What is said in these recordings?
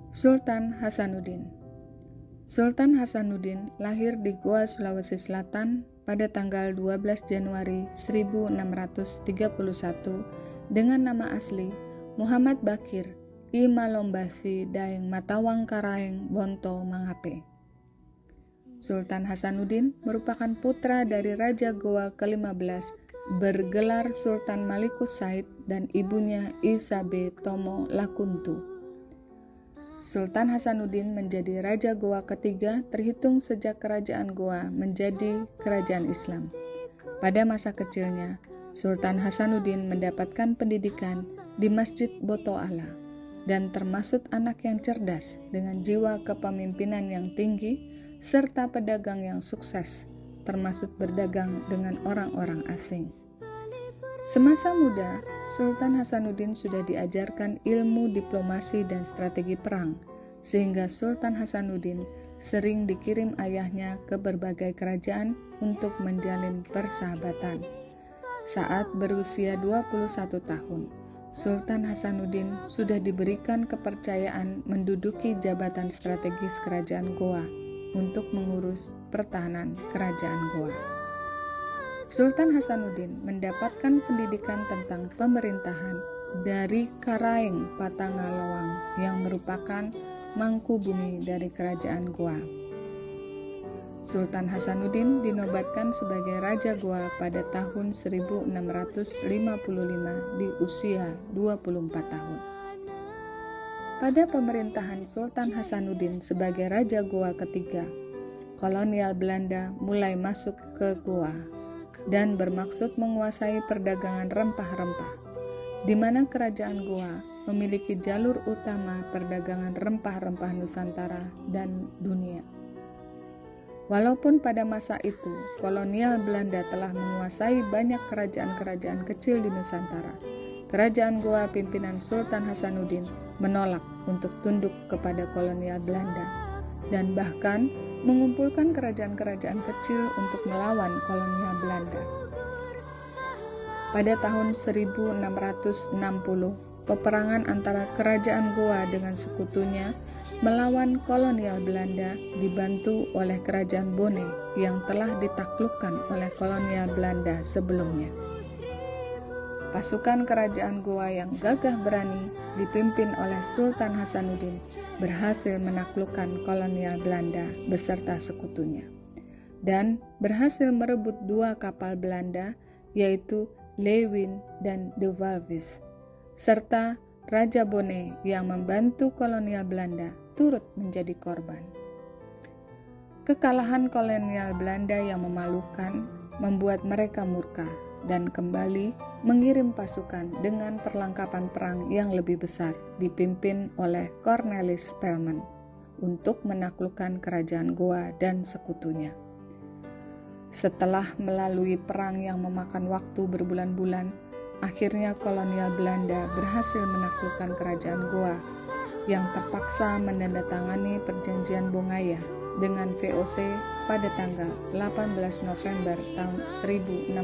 Sultan Hasanuddin. Sultan Hasanuddin lahir di Goa, Sulawesi Selatan pada tanggal 12 Januari 1631 dengan nama asli Muhammad Bakir I Malombasi Daeng Matawang Karaeng Bonto Mangape. Sultan Hasanuddin merupakan putra dari Raja Goa ke-15 bergelar Sultan Malikus Said dan ibunya Isabe Tomo Lakuntu. Sultan Hasanuddin menjadi Raja Goa ketiga terhitung sejak kerajaan Goa menjadi kerajaan Islam. Pada masa kecilnya, Sultan Hasanuddin mendapatkan pendidikan di Masjid Boto Ala dan termasuk anak yang cerdas dengan jiwa kepemimpinan yang tinggi serta pedagang yang sukses, termasuk berdagang dengan orang-orang asing. Semasa muda, Sultan Hasanuddin sudah diajarkan ilmu diplomasi dan strategi perang, sehingga Sultan Hasanuddin sering dikirim ayahnya ke berbagai kerajaan untuk menjalin persahabatan. Saat berusia 21 tahun, Sultan Hasanuddin sudah diberikan kepercayaan menduduki jabatan strategis kerajaan Goa untuk mengurus pertahanan kerajaan Goa. Sultan Hasanuddin mendapatkan pendidikan tentang pemerintahan dari Karaeng Patangalawang yang merupakan mangku bumi dari kerajaan Goa. Sultan Hasanuddin dinobatkan sebagai Raja Goa pada tahun 1655 di usia 24 tahun. Pada pemerintahan Sultan Hasanuddin sebagai Raja Goa ketiga, kolonial Belanda mulai masuk ke Goa dan bermaksud menguasai perdagangan rempah-rempah, di mana kerajaan Goa memiliki jalur utama perdagangan rempah-rempah Nusantara dan dunia. Walaupun pada masa itu kolonial Belanda telah menguasai banyak kerajaan-kerajaan kecil di Nusantara, kerajaan Goa pimpinan Sultan Hasanuddin menolak untuk tunduk kepada kolonial Belanda dan bahkan mengumpulkan kerajaan-kerajaan kecil untuk melawan kolonial Belanda. Pada tahun 1660, peperangan antara kerajaan Goa dengan sekutunya melawan kolonial Belanda dibantu oleh kerajaan Bone yang telah ditaklukkan oleh kolonial Belanda sebelumnya. Pasukan kerajaan Goa yang gagah berani dipimpin oleh Sultan Hasanuddin berhasil menaklukkan kolonial Belanda beserta sekutunya dan berhasil merebut dua kapal Belanda yaitu Lewin dan De Walvis, serta Raja Bone yang membantu kolonial Belanda turut menjadi korban. Kekalahan kolonial Belanda yang memalukan membuat mereka murka dan kembali mengirim pasukan dengan perlengkapan perang yang lebih besar dipimpin oleh Cornelis Spelman untuk menaklukkan kerajaan Goa dan sekutunya. Setelah melalui perang yang memakan waktu berbulan-bulan, akhirnya kolonial Belanda berhasil menaklukkan kerajaan Goa yang terpaksa menandatangani perjanjian Bongaya dengan VOC pada tanggal 18 November tahun 1667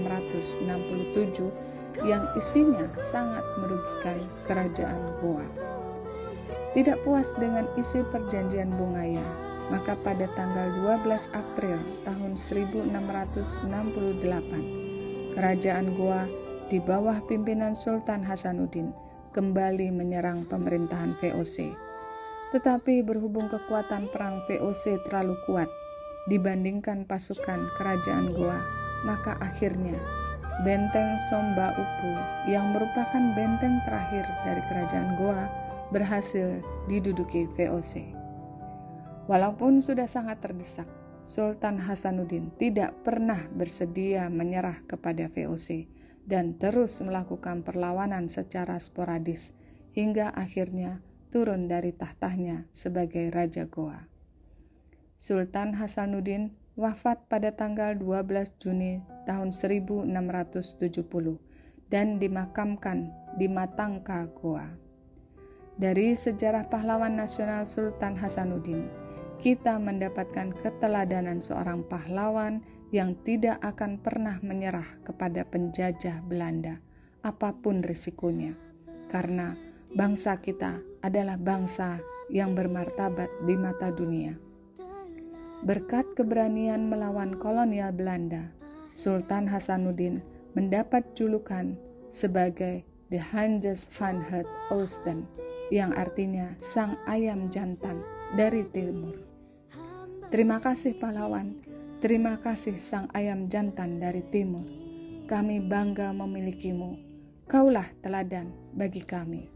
yang isinya sangat merugikan kerajaan Goa. Tidak puas dengan isi perjanjian Bongaya, maka pada tanggal 12 April tahun 1668, kerajaan Goa di bawah pimpinan Sultan Hasanuddin kembali menyerang pemerintahan VOC. Tetapi berhubung kekuatan perang VOC terlalu kuat dibandingkan pasukan kerajaan Goa, maka akhirnya benteng Somba Upu yang merupakan benteng terakhir dari kerajaan Goa berhasil diduduki VOC. Walaupun sudah sangat terdesak, Sultan Hasanuddin tidak pernah bersedia menyerah kepada VOC dan terus melakukan perlawanan secara sporadis hingga akhirnya turun dari tahtanya sebagai Raja Goa. Sultan Hasanuddin wafat pada tanggal 12 Juni tahun 1670 dan dimakamkan di Matangka, Goa. Dari sejarah pahlawan nasional Sultan Hasanuddin, kita mendapatkan keteladanan seorang pahlawan yang tidak akan pernah menyerah kepada penjajah Belanda, apapun risikonya, karena bangsa kita adalah bangsa yang bermartabat di mata dunia. Berkat keberanian melawan kolonial Belanda, Sultan Hasanuddin mendapat julukan sebagai The Hans van het Oosten, yang artinya sang ayam jantan dari timur. Terima kasih pahlawan, terima kasih sang ayam jantan dari timur. Kami bangga memilikimu, kaulah teladan bagi kami.